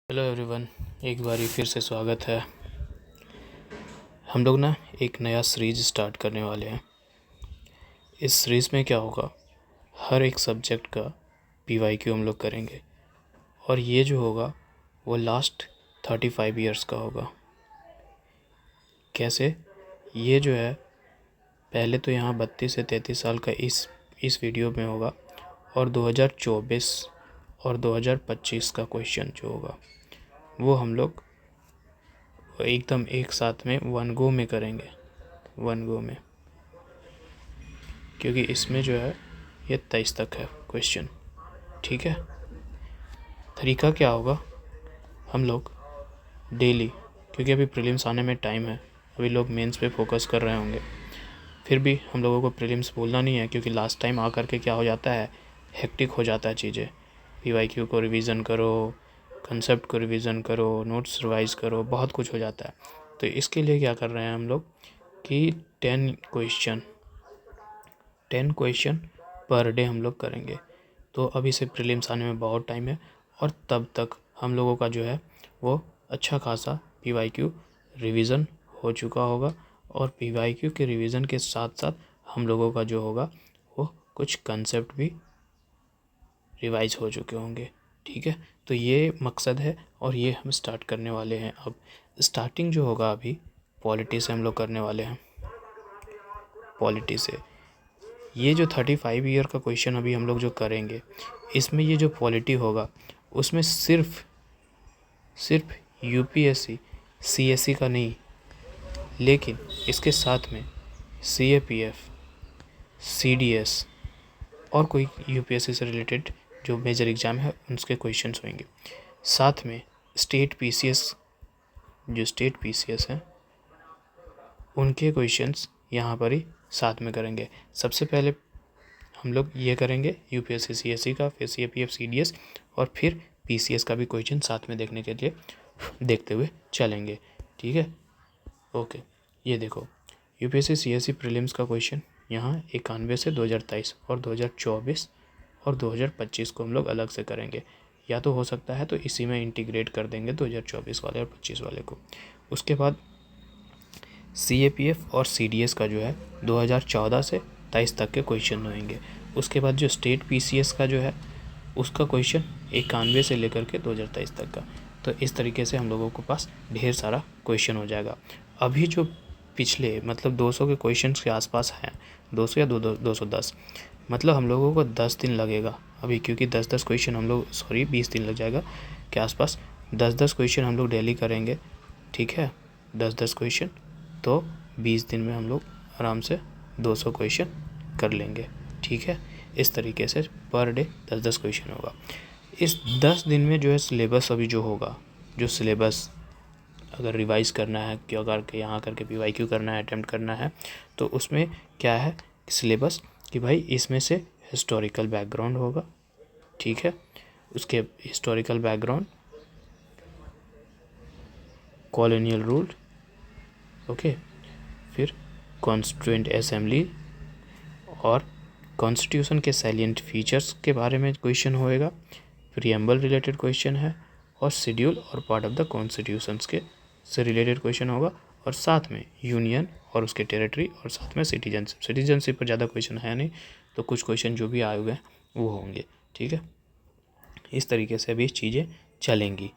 Hello everyone, एक बारी फिर से स्वागत है। हम लोग ना एक नया सीरीज स्टार्ट करने वाले हैं। इस सीरीज़ में क्या होगा, हर एक सब्जेक्ट का पीवाईक्यू हम लोग करेंगे और ये जो होगा वो लास्ट 35 इयर्स का होगा। कैसे? ये जो है पहले तो यहाँ 32 से 33 साल का इस वीडियो में होगा और 2024 और 2025 का क्वेश्चन जो होगा वो हम लोग एकदम एक साथ में वन गो में करेंगे, वन गो में, क्योंकि इसमें जो है ये 23 तक है क्वेश्चन। ठीक है, तरीका क्या होगा, हम लोग डेली, क्योंकि अभी प्रीलिम्स आने में टाइम है, अभी लोग मेंस पे फोकस कर रहे होंगे, फिर भी हम लोगों को प्रीलिम्स भूलना नहीं है, क्योंकि लास्ट टाइम आकर के क्या हो जाता है, हेक्टिक हो जाता है चीज़ें। पीवाईक्यू को रिवीजन करो, कंसेप्ट को रिवीजन करो, नोट्स रिवाइज करो, बहुत कुछ हो जाता है। तो इसके लिए क्या कर रहे हैं हम लोग कि 10 क्वेश्चन पर डे हम लोग करेंगे। तो अभी से प्रीलिम्स आने में बहुत टाइम है और तब तक हम लोगों का जो है वो अच्छा खासा पीवाईक्यू रिवीजन हो चुका होगा और पीवाईक्यू के रिवीजन के साथ साथ हम लोगों का जो होगा वो कुछ कंसेप्ट भी रिवाइज हो चुके होंगे। ठीक है, तो ये मकसद है और ये हम स्टार्ट करने वाले हैं। अब स्टार्टिंग जो होगा अभी पॉलिटी से हम लोग करने वाले हैं। पॉलिटी से ये जो 35 ईयर का क्वेश्चन अभी हम लोग जो करेंगे, इसमें ये जो पॉलिटी होगा उसमें सिर्फ यूपीएससी सीएससी का नहीं, लेकिन इसके साथ में सीएपीएफ, सीडीएस और कोई यूपीएससी से रिलेटेड जो मेजर एग्ज़ाम है उनके क्वेश्चंस होंगे। साथ में स्टेट पीसीएस, जो स्टेट पीसीएस हैं उनके क्वेश्चंस यहाँ पर ही साथ में करेंगे। सबसे पहले हम लोग ये करेंगे यूपीएससी सीएससी का, फिर सीएपीएफ सीडीएस और फिर पीसीएस का भी क्वेश्चन साथ में देखने के लिए देखते हुए चलेंगे। ठीक है, ओके। ये देखो यूपीएससी सीएससी प्रीलिम्स का क्वेश्चन यहाँ 91 से 2023 और 2024 और 2025 को हम लोग अलग से करेंगे, या तो हो सकता है तो इसी में इंटीग्रेट कर देंगे 2024 वाले और 25 वाले को। उसके बाद सीएपीएफ और सीडीएस का जो है 2014 से 23 तक के क्वेश्चन होंगे। उसके बाद जो स्टेट पीसीएस का जो है उसका क्वेश्चन 91 से लेकर के 2023 तक का। तो इस तरीके से हम लोगों के पास ढेर सारा क्वेश्चन हो जाएगा। अभी जो पिछले मतलब 200 के क्वेश्चन के आसपास हैं, 200 या 210, मतलब हम लोगों को 10 दिन लगेगा अभी, क्योंकि 10-10 क्वेश्चन हम लोग 20 दिन लग जाएगा के आसपास। 10-10 क्वेश्चन हम लोग डेली करेंगे। ठीक है, 10-10 क्वेश्चन, तो 20 दिन में हम लोग आराम से 200 क्वेश्चन कर लेंगे। ठीक है, इस तरीके से पर डे 10-10 क्वेश्चन होगा। इस 10 दिन में जो है सिलेबस अभी जो होगा, जो सिलेबस अगर रिवाइज़ करना है, कि अगर के यहाँ करके पीवाईक्यू करना है, अटेम्प्ट करना है, तो उसमें क्या है सिलेबस कि भाई इसमें से हिस्टोरिकल बैकग्राउंड होगा। ठीक है, उसके historical background, colonial rule, okay, फिर कॉन्स्टिट्यूएंट असेंबली और कॉन्स्टिट्यूशन के सैलिएंट फीचर्स के बारे में क्वेश्चन होएगा, प्रीएम्बल रिलेटेड क्वेश्चन है, और शेड्यूल और पार्ट ऑफ द कॉन्स्टिट्यूशंस के से रिलेटेड क्वेश्चन होगा, और साथ में यूनियन और उसके टेरिटरी, और साथ में सिटीजनशिप पर ज़्यादा क्वेश्चन है नहीं, तो कुछ क्वेश्चन जो भी आए हुए हैं वो होंगे। ठीक है, इस तरीके से अभी चीज़ें चलेंगी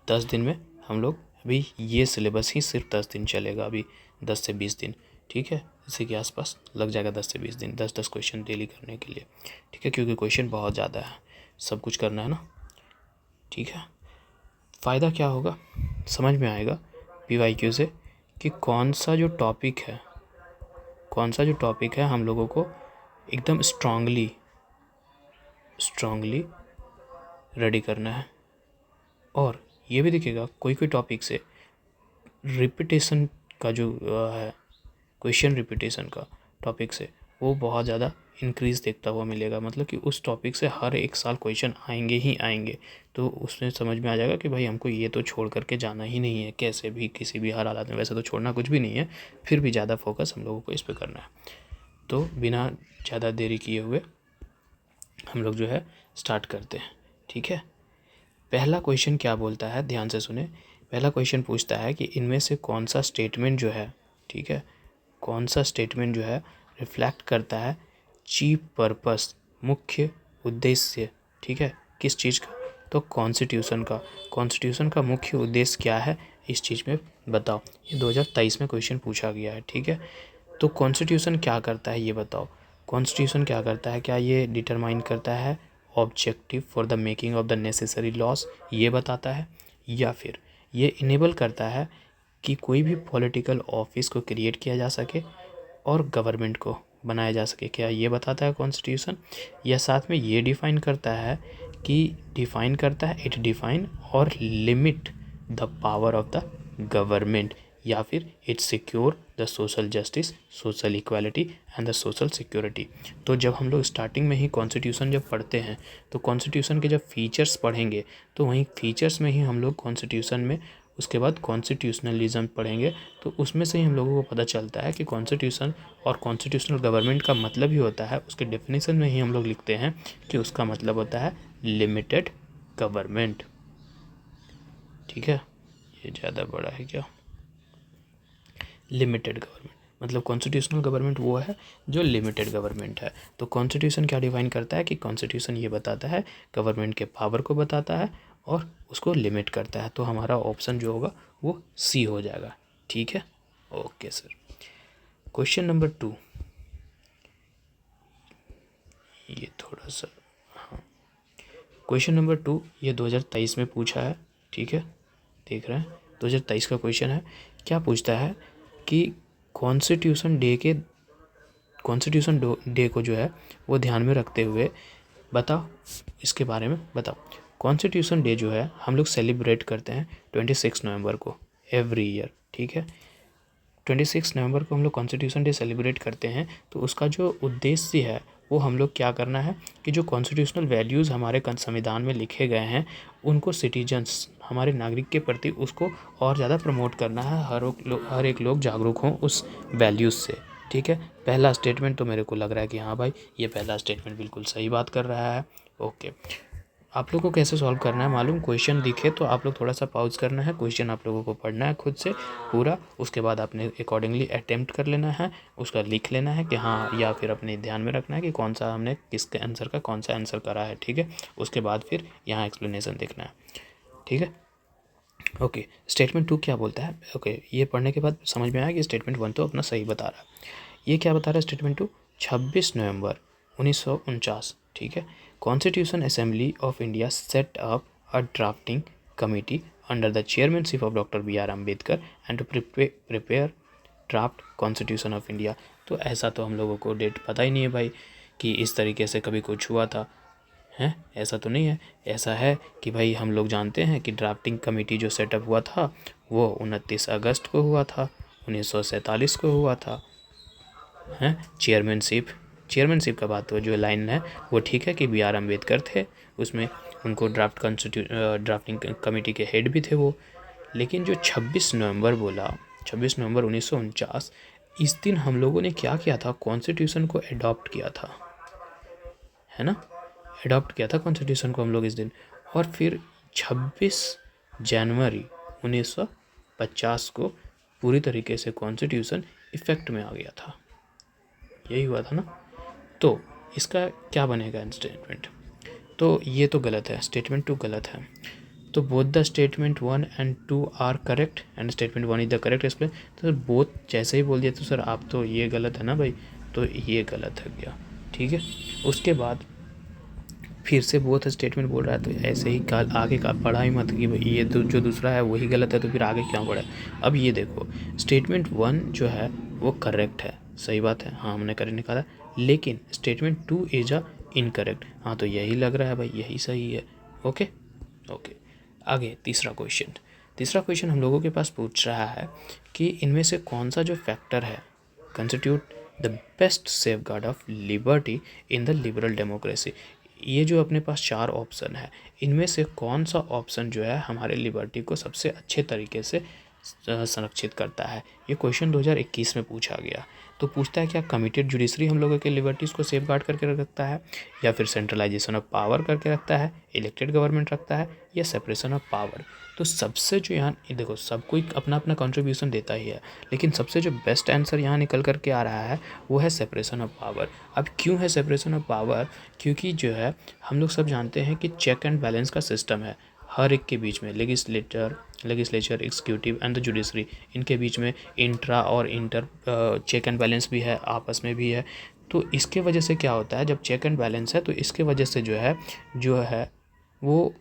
10 दिन में। हम लोग अभी ये सिलेबस ही सिर्फ 10 दिन चलेगा, अभी 10 से 20 दिन। ठीक है, इसी के आसपास लग जाएगा 10 से 20 दिन 10-10 क्वेश्चन डेली करने के लिए। ठीक है, क्योंकि क्वेश्चन बहुत ज़्यादा है, सब कुछ करना है ना। ठीक है, फ़ायदा क्या होगा समझ में आएगा पीवाईक्यू से, कि कौन सा जो टॉपिक है हम लोगों को एकदम स्ट्रांगली रेडी करना है। और ये भी दिखेगा कोई टॉपिक से रिपीटेशन का जो है, क्वेश्चन रिपीटेशन का टॉपिक से वो बहुत ज़्यादा इंक्रीज़ देखता हुआ मिलेगा, मतलब कि उस टॉपिक से हर एक साल क्वेश्चन आएंगे ही आएंगे। तो उसमें समझ में आ जाएगा कि भाई हमको ये तो छोड़ करके जाना ही नहीं है, कैसे भी किसी भी हर हालत में। वैसे तो छोड़ना कुछ भी नहीं है, फिर भी ज़्यादा फोकस हम लोगों को इस पर करना है। तो बिना ज़्यादा देरी किए हुए हम लोग जो है स्टार्ट करते हैं। ठीक है, पहला क्वेश्चन क्या बोलता है, ध्यान से सुने। पहला क्वेश्चन पूछता है कि इनमें से कौन सा स्टेटमेंट जो है, ठीक है, कौन सा स्टेटमेंट जो है रिफ्लेक्ट करता है चीफ पर्पस, मुख्य उद्देश्य, ठीक है, किस चीज़ का, तो कॉन्स्टिट्यूशन का। कॉन्स्टिट्यूशन का मुख्य उद्देश्य क्या है इस चीज़ में बताओ। ये 2023 में क्वेश्चन पूछा गया है, ठीक है। तो कॉन्स्टिट्यूशन क्या करता है ये बताओ। कॉन्स्टिट्यूशन क्या करता है, क्या ये डिटरमाइन करता है objective for the making of the necessary loss, ये बताता है, या फिर ये इनेबल करता है कि कोई भी पॉलिटिकल ऑफिस को क्रिएट किया जा सके और गवर्नमेंट को बनाया जा सके, क्या ये बताता है कॉन्स्टिट्यूशन। या साथ में ये डिफ़ाइन करता है इट डिफ़ाइन और limit the power of the government, या फिर it secure the social justice, social equality and the social security. तो जब हम लोग स्टार्टिंग में ही कॉन्स्टिट्यूशन जब पढ़ते हैं तो कॉन्स्टिट्यूशन के जब फीचर्स पढ़ेंगे तो वहीं फीचर्स में ही हम लोग कॉन्स्टिट्यूशन में, उसके बाद कॉन्स्टिट्यूशनलिज्म पढ़ेंगे तो उसमें से ही हम लोगों को पता चलता है कि कॉन्स्टिट्यूशन और कॉन्स्टिट्यूशनल गवर्नमेंट का मतलब ही होता है, उसके डेफिनेशन में ही हम लोग लिखते हैं कि उसका मतलब होता है लिमिटेड गवर्नमेंट, ठीक है। ये ज़्यादा बड़ा है क्या, लिमिटेड गवर्नमेंट मतलब कॉन्स्टिट्यूशनल गवर्नमेंट वो है जो लिमिटेड गवर्नमेंट है। तो कॉन्स्टिट्यूशन क्या डिफाइन करता है कि कॉन्स्टिट्यूशन ये बताता है गवर्नमेंट के पावर को बताता है और उसको लिमिट करता है। तो हमारा ऑप्शन जो होगा वो सी हो जाएगा, ठीक है। ओके सर, क्वेश्चन नंबर 2, ये थोड़ा सा, हाँ, क्वेश्चन नंबर 2 ये 2023 में पूछा है, ठीक है, देख रहे हैं 2023 का क्वेश्चन है। क्या पूछता है कि कॉन्स्टिट्यूशन डे को जो है वो ध्यान में रखते हुए बताओ, इसके बारे में बताओ। कॉन्स्टिट्यूशन डे जो है हम लोग सेलिब्रेट करते हैं 26 नवंबर को एवरी ईयर, ठीक है। 26 नवंबर को हम लोग कॉन्स्टिट्यूशन डे सेलिब्रेट करते हैं। तो उसका जो उद्देश्य है वो हम लोग क्या करना है कि जो कॉन्स्टिट्यूशनल वैल्यूज़ हमारे संविधान में लिखे गए हैं उनको सिटीजन्स, हमारे नागरिक के प्रति उसको और ज़्यादा प्रमोट करना है, हर एक लोग जागरूक हों उस वैल्यूज़ से, ठीक है। पहला स्टेटमेंट तो मेरे को लग रहा है कि हाँ भाई ये पहला स्टेटमेंट बिल्कुल सही बात कर रहा है। ओके, आप लोगों को कैसे सॉल्व करना है मालूम, क्वेश्चन दिखे तो आप लोग थोड़ा सा पॉज करना है, क्वेश्चन आप लोगों को पढ़ना है खुद से पूरा, उसके बाद आपने अकॉर्डिंगली अटेम्प्ट कर लेना है, उसका लिख लेना है कि हाँ, या फिर अपने ध्यान में रखना है कि कौन सा हमने किसके आंसर का कौन सा आंसर करा है, ठीक है। उसके बाद फिर यहाँ एक्सप्लेनेशन देखना है, ठीक है। ओके, स्टेटमेंट 2 क्या बोलता है। ओके, ये पढ़ने के बाद समझ में आया कि स्टेटमेंट 1 तो अपना सही बता रहा है। ये क्या बता रहा है स्टेटमेंट 2, 26 नवंबर 1949, ठीक है। Constitution assembly of India set up a drafting committee under the chairmanship of doctor B.R. Ambedkar and to prepare draft constitution of India. तो ऐसा तो हम लोगों को डेट पता ही नहीं है भाई कि इस तरीके से कभी कुछ हुआ था, हैं, ऐसा तो नहीं है। ऐसा है कि भाई हम लोग जानते हैं कि ड्राफ्टिंग कमेटी जो सेटअप हुआ था वो 29 अगस्त को हुआ था, 1947 को हुआ था, हैं। चेयरमैनशिप का बात, तो जो लाइन है वो ठीक है कि B.R. अम्बेडकर थे उसमें, उनको ड्राफ्टिंग कमेटी के हेड भी थे वो। लेकिन जो 26 नवंबर बोला, 26 नवंबर 1949, इस दिन हम लोगों ने क्या किया था, कॉन्स्टिट्यूशन को अडॉप्ट किया था, है ना, अडॉप्ट किया था कॉन्स्टिट्यूशन को हम लोग इस दिन। और फिर 26 जनवरी 1950 को पूरी तरीके से कॉन्स्टिट्यूशन इफ़ेक्ट में आ गया था, यही हुआ था ना। तो इसका क्या बनेगा स्टेटमेंट, तो ये तो गलत है, स्टेटमेंट 2 गलत है। तो both the statement 1 and 2 are correct and statement 1 is the correct explain. तो सर बोथ जैसे ही बोल दिया तो सर आप तो ये गलत है ना भाई, तो ये गलत है गया, ठीक है। उसके बाद फिर से बोथ स्टेटमेंट बोल रहा है, तो ऐसे ही काल आगे का पढ़ा ही मत कि ये जो दूसरा है वही गलत है, तो फिर आगे क्यों पढ़ा है। अब ये देखो, स्टेटमेंट 1 जो है वो करेक्ट है, सही बात है, हाँ हमने करेक्ट निकाला, लेकिन स्टेटमेंट 2 इज अ इनकरेक्ट। हाँ तो यही लग रहा है भाई, यही सही है। ओके ओके, आगे तीसरा क्वेश्चन हम लोगों के पास पूछ रहा है कि इनमें से कौन सा जो फैक्टर है constitute the best safeguard of liberty in the liberal democracy. ये जो अपने पास 4 ऑप्शन है, इनमें से कौन सा ऑप्शन जो है हमारे लिबर्टी को सबसे अच्छे तरीके से संरक्षित करता है। ये क्वेश्चन 2021 में पूछा गया। तो पूछता है क्या कमिटेड जुडिशरी हम लोगों के लिबर्टीज़ को सेफ गार्ड करके रखता है, या फिर सेंट्रलाइजेशन ऑफ पावर करके रखता है, इलेक्टेड गवर्नमेंट रखता है, या सेपरेशन ऑफ पावर। तो सबसे जो यहाँ देखो सब कोई अपना अपना कंट्रीब्यूशन देता ही है, लेकिन सबसे जो बेस्ट आंसर यहाँ निकल करके आ रहा है वो है सेपरेशन ऑफ पावर। अब क्यों है सेपरेशन ऑफ पावर? क्योंकि जो है हम लोग सब जानते हैं कि चेक एंड बैलेंस का सिस्टम है हर एक के बीच में, legislature, executive and the judiciary, इनके बीच में इंट्रा और इंटर चेक एंड बैलेंस भी है, आपस में भी है। तो इसके वजह से क्या होता है, जब चेक एंड बैलेंस है तो इसके वजह से जो है वो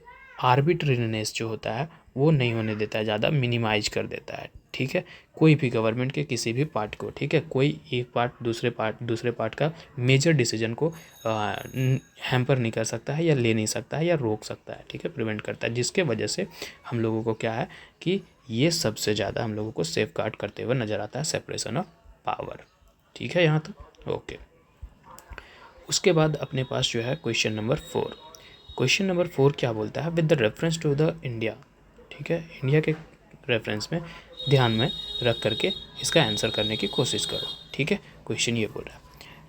आर्बिट्रेरीनेस जो होता है वो नहीं होने देता है, ज़्यादा मिनिमाइज कर देता है। ठीक है, कोई भी गवर्नमेंट के किसी भी पार्ट को, ठीक है, कोई एक पार्ट दूसरे पार्ट का मेजर डिसीजन को हैम्पर नहीं कर सकता है, या ले नहीं सकता है, या रोक सकता है, ठीक है, प्रिवेंट करता है, जिसके वजह से हम लोगों को क्या है कि ये सबसे ज़्यादा हम लोगों को सेफ गार्ड करते हुए नज़र आता है सेपरेशन ऑफ पावर। ठीक है यहाँ तक, ओके। उसके बाद अपने पास जो है क्वेश्चन नंबर 4। क्वेश्चन नंबर 4 क्या बोलता है, with the reference to the India. ठीक है, इंडिया के रेफरेंस में ध्यान में रख करके इसका आंसर करने की कोशिश करो। ठीक है, क्वेश्चन ये बोल रहा है,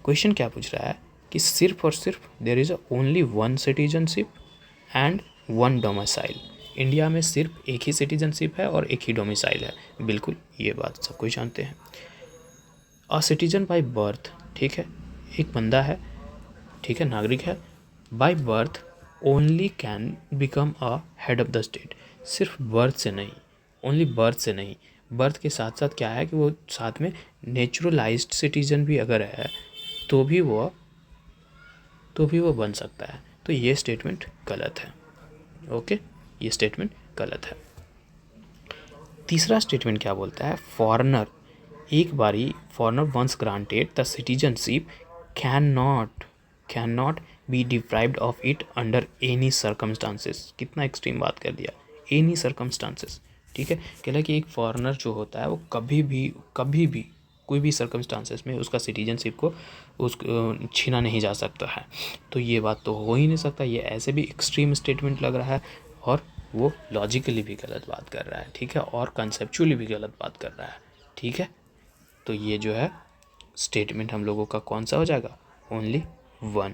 क्वेश्चन क्या पूछ रहा है कि सिर्फ और सिर्फ there is only one citizenship and one domicile. India में सिर्फ एक ही सिटीजनशिप है और एक ही डोमिसाइल है। बिल्कुल, ये बात सब कोई जानते हैं। अ सिटीजन बाय बर्थ, ठीक है, एक बंदा है, ठीक है, नागरिक है, by birth only can become a head of the state. सिर्फ बर्थ से नहीं, ओनली बर्थ से नहीं, बर्थ के साथ साथ क्या है कि वो साथ में नेचुरलाइज्ड सिटीजन भी अगर है तो भी वो बन सकता है। तो ये स्टेटमेंट गलत है। ओके, ये स्टेटमेंट गलत है। तीसरा स्टेटमेंट क्या बोलता है, foreigner once granted the citizenship can not be deprived of it under any circumstances. कितना एक्सट्रीम बात कर दिया, एनी सर्कमस्टांसेस। ठीक है, कह रहा है कि एक फॉरेनर जो होता है वो कभी भी कोई भी सर्कमस्टांसेस में उसका सिटीजनशिप को छीना नहीं जा सकता है। तो ये बात तो हो ही नहीं सकता, ये ऐसे भी एक्सट्रीम स्टेटमेंट लग रहा है, और वो लॉजिकली भी गलत बात कर रहा है। ठीक है, और कंसेप्चुअली भी गलत बात कर रहा है। ठीक है, तो ये जो है स्टेटमेंट हम लोगों का कौन सा हो जाएगा, ओनली वन।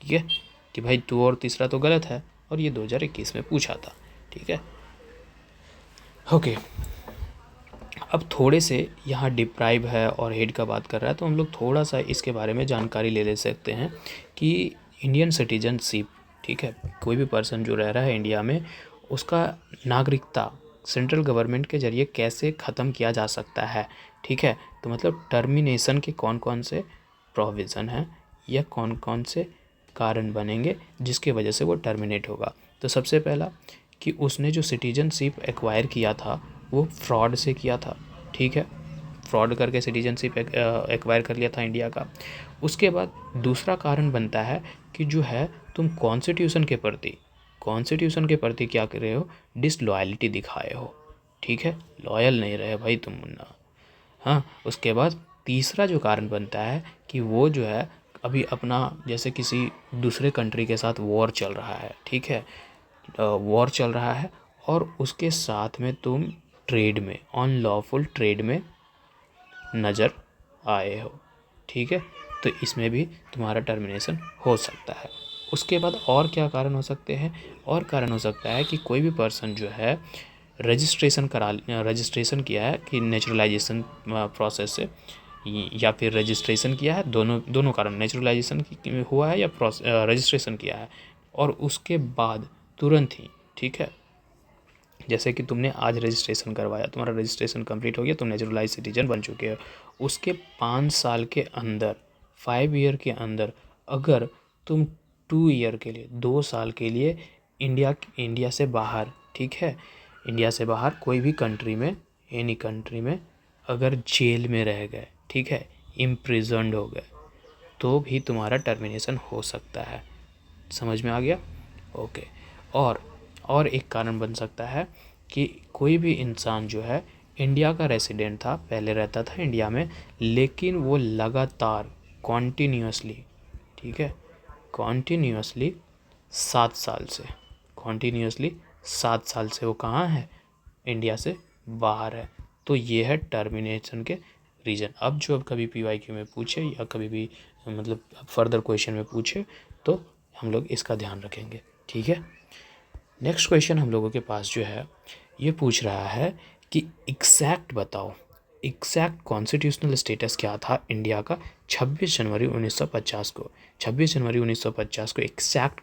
ठीक है, कि भाई 2 और तीसरा तो गलत है, और ये 2021 में पूछा था। ठीक है, ओके। अब थोड़े से यहाँ डिप्राइव है और हेड का बात कर रहा है, तो हम लोग थोड़ा सा इसके बारे में जानकारी ले सकते हैं कि इंडियन सिटीजनशिप, ठीक है, कोई भी पर्सन जो रह रहा है इंडिया में, उसका नागरिकता सेंट्रल गवर्नमेंट के जरिए कैसे ख़त्म किया जा सकता है। ठीक है, तो मतलब टर्मिनेशन के कौन कौन से प्रोविज़न हैं या कौन कौन से कारण बनेंगे जिसके वजह से वो टर्मिनेट होगा। तो सबसे पहला कि उसने जो सिटीजनशिप एक्वायर किया था वो फ्रॉड से किया था। ठीक है, फ्रॉड करके सिटीजनशिप एक्वायर कर लिया था इंडिया का। उसके बाद दूसरा कारण बनता है कि जो है तुम कॉन्स्टिट्यूशन के प्रति क्या कर रहे हो, डिसलॉयल्टी दिखाए हो। ठीक है, लॉयल नहीं रहे भाई तुम मुन्ना। हाँ, उसके बाद तीसरा जो कारण बनता है कि वो जो है अभी अपना जैसे किसी दूसरे कंट्री के साथ वॉर चल रहा है। ठीक है, वॉर चल रहा है और उसके साथ में तुम ट्रेड में, अनलॉफुल ट्रेड में नज़र आए हो। ठीक है, तो इसमें भी तुम्हारा टर्मिनेशन हो सकता है। उसके बाद और क्या कारण हो सकते हैं, और कारण हो सकता है कि कोई भी पर्सन जो है रजिस्ट्रेशन किया है कि नेचुरलाइजेशन प्रोसेस से, या फिर रजिस्ट्रेशन किया है, दोनों कारण, नेचुरलाइजेशन हुआ है या रजिस्ट्रेशन किया है, और उसके बाद तुरंत ही, ठीक है, जैसे कि तुमने आज रजिस्ट्रेशन करवाया, तुम्हारा रजिस्ट्रेशन कंप्लीट हो गया, तुम नेचुरलाइज सिटीजन बन चुके हो। उसके 5 साल के अंदर, 5 ईयर के अंदर अगर तुम 2 ईयर के लिए, 2 साल के लिए इंडिया से बाहर, ठीक है, इंडिया से बाहर कोई भी कंट्री में, एनी कंट्री में अगर जेल में रह गए, ठीक है, इम्प्रिजन्ड हो गए, तो भी तुम्हारा टर्मिनेशन हो सकता है। समझ में आ गया, ओके। और एक कारण बन सकता है कि कोई भी इंसान जो है इंडिया का रेसिडेंट था, पहले रहता था इंडिया में, लेकिन वो लगातार कॉन्टीन्यूसली, ठीक है, कॉन्टीन्यूसली 7 साल से वो कहाँ है, इंडिया से बाहर है। तो ये है टर्मिनेशन के रीजन। अब जो कभी PYQ में पूछे या कभी भी मतलब फर्दर क्वेश्चन में पूछे तो हम लोग इसका ध्यान रखेंगे, ठीक है। नेक्स्ट क्वेश्चन हम लोगों के पास जो है ये पूछ रहा है कि एग्जैक्ट बताओ, एग्जैक्ट कॉन्स्टिट्यूशनल स्टेटस क्या था इंडिया का 26 जनवरी 1950 को। 26 जनवरी 1950 को एग्जैक्ट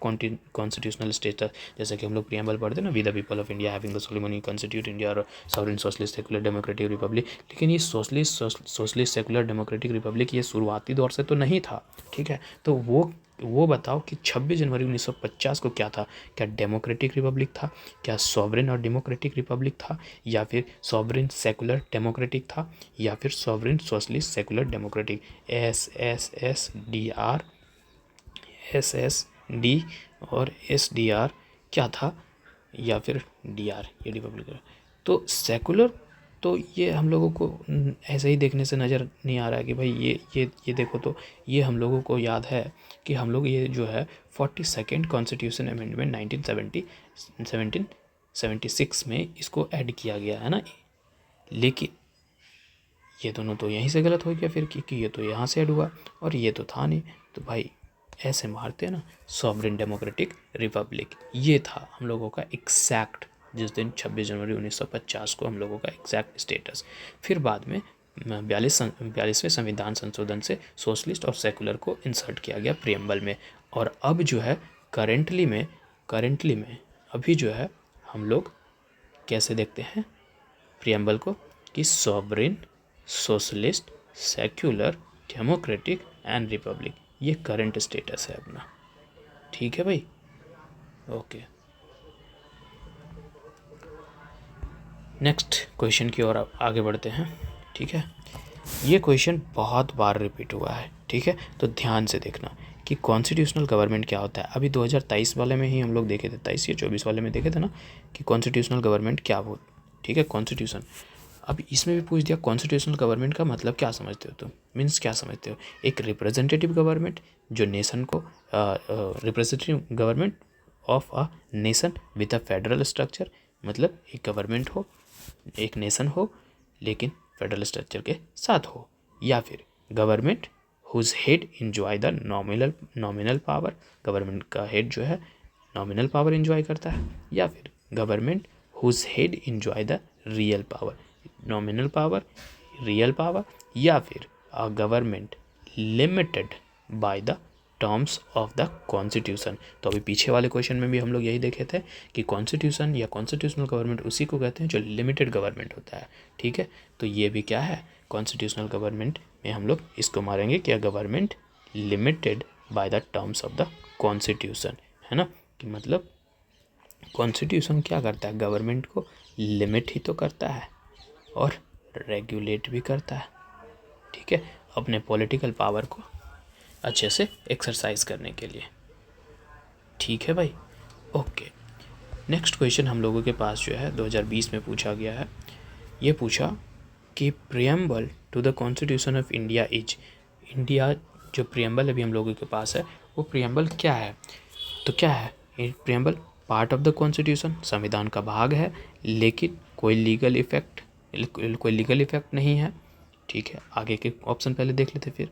कॉन्स्टिट्यूशनल स्टेटस, जैसे कि हम लोग प्रियम्बल पढ़ते हैं ना, we the people of India having the solemnly constitute India और sovereign socialist secular democratic republic. लेकिन ये सोशलिस्ट सेकुलर डेमोक्रेटिक रिपब्लिक ये शुरुआती दौर से तो नहीं था, ठीक है। तो वो बताओ कि 26 जनवरी 1950 को क्या था, क्या डेमोक्रेटिक रिपब्लिक था, क्या सॉवरेन और डेमोक्रेटिक रिपब्लिक था, या फिर सॉवरेन सेकुलर डेमोक्रेटिक था, या फिर sovereign socialist secular democratic. SSD और SDR क्या था, या फिर DR ये रिपब्लिक। तो सेकुलर तो ये हम लोगों को ऐसे ही देखने से नज़र नहीं आ रहा है कि भाई ये देखो, तो ये हम लोगों को याद है कि हम लोग ये जो है 42nd कॉन्स्टिट्यूशन अमेंडमेंट 1776 में इसको ऐड किया गया है ना। लेकिन ये दोनों तो यहीं से गलत हो गया फिर, क्योंकि ये तो यहाँ से ऐड हुआ और ये तो था नहीं। तो भाई ऐसे मारते हैं ना, सॉवरेन डेमोक्रेटिक रिपब्लिक ये था हम लोगों का एग्जैक्ट, जिस दिन 26 जनवरी 1950 को हम लोगों का एग्जैक्ट स्टेटस। फिर बाद में 42वें संविधान संशोधन से सोशलिस्ट और सेकुलर को इंसर्ट किया गया प्रियम्बल में। और अब जो है करेंटली में अभी जो है हम लोग कैसे देखते हैं प्रियम्बल को, कि sovereign socialist secular democratic and Republic, ये करंट स्टेटस है अपना, ठीक है भाई, ओके। नेक्स्ट क्वेश्चन की ओर आगे बढ़ते हैं, ठीक है। ये क्वेश्चन बहुत बार रिपीट हुआ है, ठीक है, तो ध्यान से देखना कि कॉन्स्टिट्यूशनल गवर्नमेंट क्या होता है। अभी 2023 वाले में ही हम लोग देखे थे, 23 या 24 वाले में देखे थे ना कि कॉन्स्टिट्यूशनल गवर्नमेंट क्या हो, ठीक है, कॉन्स्टिट्यूशन। अब इसमें भी पूछ दिया कॉन्स्टिट्यूशनल गवर्नमेंट का मतलब क्या समझते हो तुम, मीन्स क्या समझते हो। एक रिप्रेजेंटेटिव गवर्नमेंट जो नेशन को representative government of a nation with a federal structure, मतलब एक गवर्नमेंट हो, एक नेशन हो लेकिन फेडरल स्ट्रक्चर के साथ हो। या फिर government whose head enjoy the nominal power, government का हेड जो है नॉमिनल पावर इंजॉय करता है। या फिर government whose head enjoy the real power, nominal power real power. या फिर a government limited by the terms of the constitution. तो अभी पीछे वाले क्वेश्चन में भी हम लोग यही देखे थे कि कॉन्स्टिट्यूशन या कॉन्स्टिट्यूशनल गवर्नमेंट उसी को कहते हैं जो लिमिटेड गवर्नमेंट होता है, ठीक है। तो ये भी क्या है, कॉन्स्टिट्यूशनल गवर्नमेंट में हम लोग इसको मारेंगे कि government limited by the terms of the constitution, है ना। कि मतलब कॉन्स्टिट्यूशन क्या करता है, गवर्नमेंट को लिमिट ही तो करता है और रेगुलेट भी करता है, ठीक है, अपने पॉलिटिकल पावर को अच्छे से एक्सरसाइज करने के लिए, ठीक है भाई, ओके। नेक्स्ट क्वेश्चन हम लोगों के पास जो है 2020 में पूछा गया है। ये पूछा कि preamble to the constitution of India is, India जो प्रियम्बल अभी हम लोगों के पास है वो प्रियम्बल क्या है। तो क्या है preamble, part of the constitution, संविधान का भाग है लेकिन कोई लीगल इफेक्ट नहीं है, ठीक है। आगे के ऑप्शन पहले देख लेते फिर।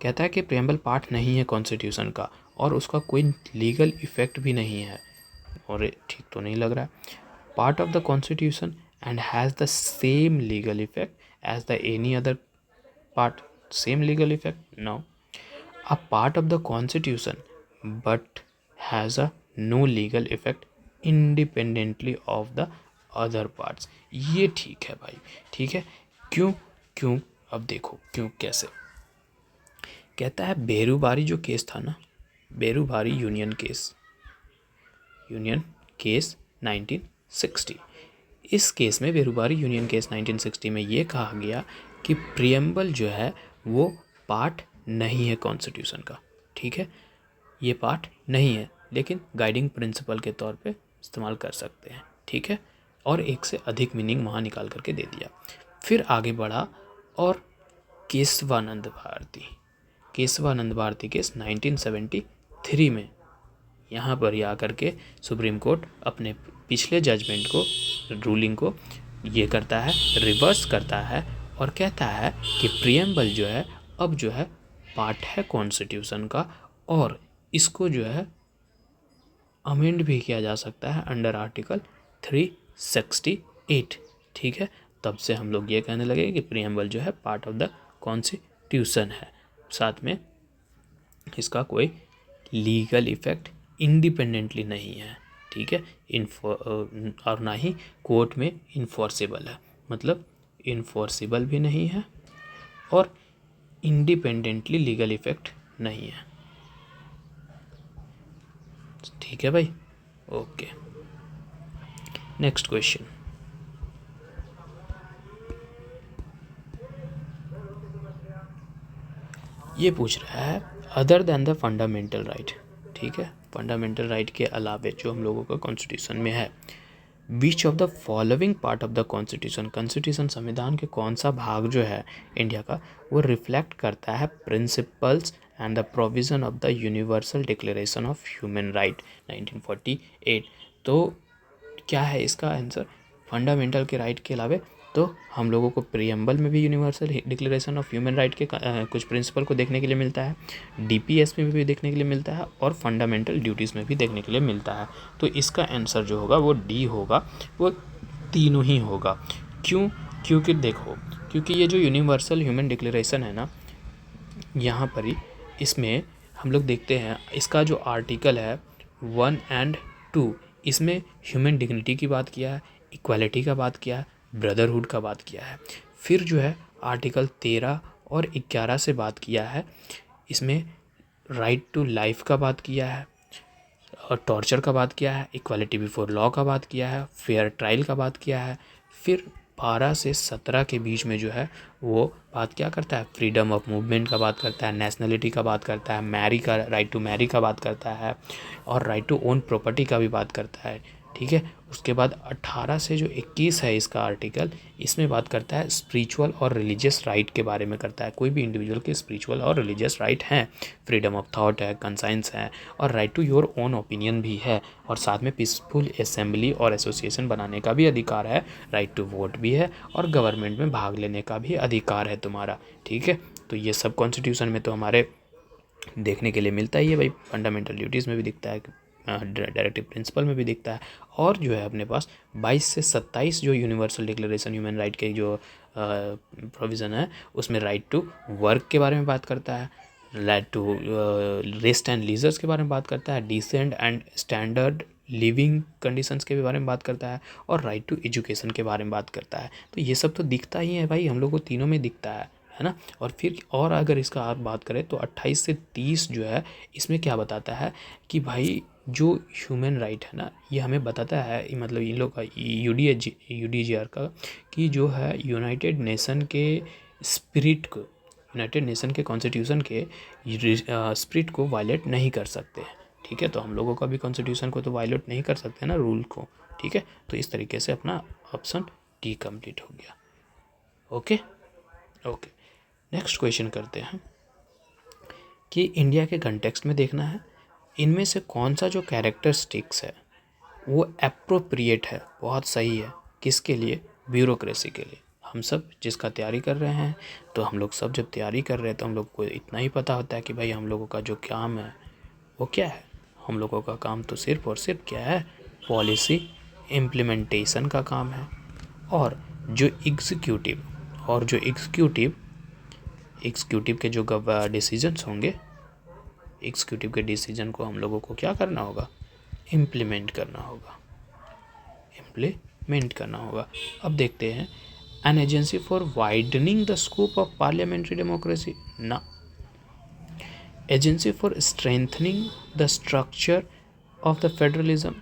कहता है कि प्रियम्बल पार्ट नहीं है कॉन्स्टिट्यूशन का और उसका कोई लीगल इफेक्ट भी नहीं है, और ठीक तो नहीं लग रहा है। Part of the constitution and has the same legal effect as the any other part, same legal effect, no. A part of the constitution but has a no legal effect independently of the other parts, ये ठीक है भाई, ठीक है। क्यों अब देखो क्यों कैसे। कहता है बेरूबारी जो केस था ना, बेरूबारी यूनियन केस 1960, इस केस में बेरूबारी यूनियन केस 1960 में ये कहा गया कि प्रियम्बल जो है वो पार्ट नहीं है कॉन्स्टिट्यूशन का, ठीक है, ये पार्ट नहीं है लेकिन गाइडिंग प्रिंसिपल के तौर पे इस्तेमाल कर सकते हैं, ठीक है। और एक से अधिक मीनिंग वहाँ निकाल करके दे दिया। फिर आगे बढ़ा और केशवानंद भारती केस 1973 में यहाँ पर ही आकर के सुप्रीम कोर्ट अपने पिछले जजमेंट को, रूलिंग को ये करता है, रिवर्स करता है और कहता है कि प्रियम्बल जो है अब जो है पार्ट है कॉन्स्टिट्यूशन का, और इसको जो है अमेंड भी किया जा सकता है अंडर आर्टिकल 368। ठीक है, तब से हम लोग ये कहने लगे कि प्रियम्बल जो है पार्ट ऑफ द कॉन्स्टिट्यूशन है। साथ में इसका कोई लीगल इफेक्ट इंडिपेंडेंटली नहीं है। ठीक है, और ना ही कोर्ट में इन्फोर्सेबल है, मतलब इन्फोर्सेबल भी नहीं है और इंडिपेंडेंटली लीगल इफेक्ट नहीं है। ठीक है भाई, ओके। नेक्स्ट क्वेश्चन, ये पूछ रहा है other than the fundamental right. ठीक है, फंडामेंटल राइट के अलावे जो हम लोगों का कॉन्स्टिट्यूशन में है, बीच of the following part of the constitution, constitution संविधान के कौन सा भाग जो है इंडिया का वो रिफ्लेक्ट करता है principles and the provision of the universal declaration of human right 1948। तो क्या है इसका आंसर? फंडामेंटल के राइट के अलावे तो हम लोगों को प्रियम्बल में भी universal declaration of human right के कुछ प्रिंसिपल को देखने के लिए मिलता है, डीपीएस में भी देखने के लिए मिलता है और फंडामेंटल ड्यूटीज़ में भी देखने के लिए मिलता है। तो इसका आंसर जो होगा वो डी होगा, वो तीनों ही होगा। क्यों? क्योंकि देखो, क्योंकि ये जो यूनिवर्सल ह्यूमन डिक्लेरेशन है ना, यहाँ पर ही इसमें हम लोग देखते हैं इसका जो आर्टिकल है 1 और 2, इसमें ह्यूमन डिग्निटी की बात किया है, इक्वालिटी का बात किया है, ब्रदरहुड का बात किया है। फिर जो है आर्टिकल 13 और 11 से बात किया है, इसमें राइट टू लाइफ का बात किया है और टॉर्चर का बात किया है, इक्वालिटी बिफोर लॉ का बात किया है, फेयर ट्रायल का बात किया है। फिर 12 से 17 के बीच में जो है वो बात क्या करता है, फ्रीडम ऑफ मूवमेंट का बात करता है, नेशनलिटी का बात करता है, मैरी का राइट टू मैरी का बात करता है और राइट टू ओन प्रॉपर्टी का भी बात करता है। ठीक है, उसके बाद 18 से जो 21 है इसका आर्टिकल, इसमें बात करता है स्पिरिचुअल और रिलीजियस राइट के बारे में करता है। कोई भी इंडिविजुअल के स्पिरिचुअल और रिलीजियस राइट हैं, फ्रीडम ऑफ थॉट है, कंसाइंस है और right to your own opinion भी है, और साथ में पीसफुल असेंबली और एसोसिएशन बनाने का भी अधिकार है, राइट टू वोट भी है और गवर्नमेंट में भाग लेने का भी अधिकार है तुम्हारा। ठीक है, तो ये सब कॉन्स्टिट्यूशन में तो हमारे देखने के लिए मिलता ही है भाई, फंडामेंटल ड्यूटीज़ में भी दिखता है, डायरेक्टिव प्रिंसिपल में भी दिखता है, और जो है अपने पास 22 से 27 जो यूनिवर्सल डिक्लेरेशन ह्यूमन राइट के जो प्रोविज़न है उसमें राइट टू वर्क के बारे में बात करता है, right to rest and leisures के बारे में बात करता है, decent and standard living conditions के बारे में बात करता है और राइट टू एजुकेशन के बारे में बात करता है। तो ये सब तो दिखता ही है भाई, हम लोग को तीनों में दिखता है ना। और फिर और अगर इसका आप बात करें तो 28 से 30 जो है इसमें क्या बताता है कि भाई जो ह्यूमन राइट है ना, ये हमें बताता है, मतलब इन लोग का यूडीजीआर का, कि जो है यूनाइटेड नेशन के स्पिरिट को, यूनाइटेड नेशन के कॉन्स्टिट्यूशन के स्पिरिट को वायलेट नहीं कर सकते हैं। ठीक है, तो हम लोगों का भी कॉन्स्टिट्यूशन को तो वायलेट नहीं कर सकते ना, रूल को। ठीक है, तो इस तरीके से अपना ऑप्शन डी कंप्लीट हो गया। ओके ओके, नेक्स्ट क्वेश्चन करते हैं कि इंडिया के कंटेक्स्ट में देखना है इनमें से कौन सा जो कैरेक्टरिस्टिक्स है वो अप्रोप्रिएट है, बहुत सही है, किसके लिए? ब्यूरोक्रेसी के लिए। हम सब जिसका तैयारी कर रहे हैं, तो हम लोग सब जब तैयारी कर रहे हैं तो हम लोग को इतना ही पता होता है कि भाई हम लोगों का जो काम है वो क्या है। हम लोगों का काम तो सिर्फ और सिर्फ क्या है, पॉलिसी इम्प्लीमेंटेशन का काम है। और जो एग्जीक्यूटिव के जो डिसीजंस होंगे, एग्जीक्यूटिव के डिसीजन को हम लोगों को क्या करना होगा, इम्प्लीमेंट करना होगा। अब देखते हैं, an agency for widening the scope of parliamentary democracy ना, agency for strengthening the structure of the federalism,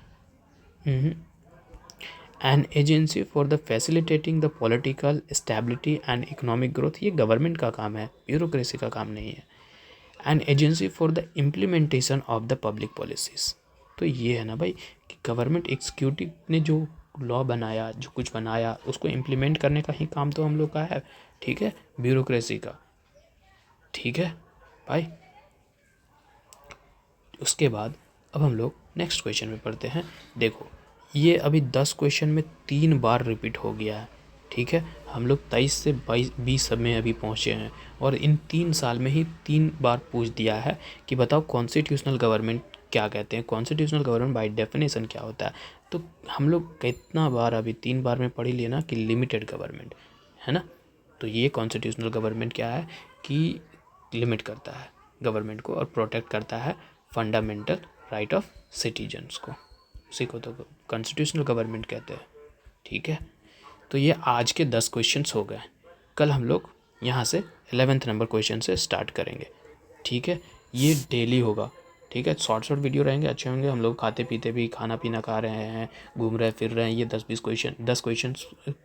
an agency for the facilitating the political stability and economic growth, ये गवर्नमेंट का काम है, ब्यूरोक्रेसी का काम नहीं है। An agency for the implementation of the public policies, तो ये है ना भाई कि गवर्नमेंट एग्जीक्यूटिव ने जो लॉ बनाया, जो कुछ बनाया, उसको इम्प्लीमेंट करने का ही काम तो हम लोग का है। ठीक है, ब्यूरोक्रेसी का। ठीक है भाई, उसके बाद अब हम लोग नेक्स्ट क्वेश्चन में पढ़ते हैं। देखो, ये अभी 10 क्वेश्चन में 3 बार रिपीट हो गया है। ठीक है, हम लोग 23 से 20 सब में अभी पहुँचे हैं और इन 3 साल में ही 3 बार पूछ दिया है कि बताओ कॉन्स्टिट्यूशनल गवर्नमेंट क्या कहते हैं, कॉन्स्टिट्यूशनल गवर्नमेंट बाय डेफिनेशन क्या होता है। तो हम लोग कितना बार अभी 3 बार में पढ़ ही लिए ना कि लिमिटेड गवर्नमेंट है ना। तो ये कॉन्स्टिट्यूशनल गवर्नमेंट क्या है कि लिमिट करता है गवर्नमेंट को और प्रोटेक्ट करता है फंडामेंटल राइट ऑफ सिटीजन्स को, उसी को तो कॉन्स्टिट्यूशनल गवर्नमेंट कहते हैं। ठीक है, तो ये आज के 10 क्वेश्चंस हो गए। कल हम लोग यहाँ से 11th नंबर क्वेश्चन से स्टार्ट करेंगे। ठीक है, ये डेली होगा। ठीक है, शॉर्ट वीडियो रहेंगे, अच्छे होंगे। हम लोग खाते पीते भी, खाना पीना खा रहे हैं, घूम रहे फिर रहे हैं। ये 10 क्वेश्चन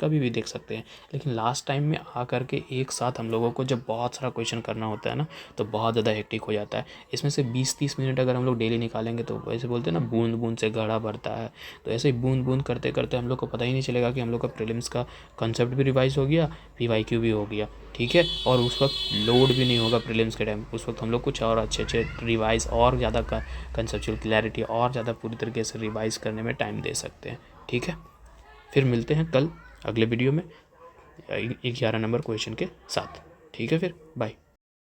कभी भी देख सकते हैं। लेकिन लास्ट टाइम में आ करके एक साथ हम लोगों को जब बहुत सारा क्वेश्चन करना होता है ना, तो बहुत ज़्यादा हेक्टिक हो जाता है। इसमें से 20-30 मिनट अगर हम लोग डेली निकालेंगे तो वैसे बोलते हैं ना, बूंद बूंद से घड़ा भरता है। तो ऐसे ही बूंद बूंद करते करते हम लोग को पता ही नहीं चलेगा कि हम लोग का प्रीलिम्स का कंसेप्ट भी रिवाइज हो गया, PYQ भी हो गया। ठीक है, और उस वक्त लोड भी नहीं होगा प्रीलिम्स के टाइम। उस वक्त हम लोग कुछ और अच्छे रिवाइज और ज़्यादा कंसेप्चुअल क्लैरिटी और ज़्यादा पूरी तरीके से रिवाइज करने में टाइम दे सकते हैं। ठीक है, फिर मिलते हैं कल अगले वीडियो में 11 नंबर क्वेश्चन के साथ। ठीक है, फिर बाय।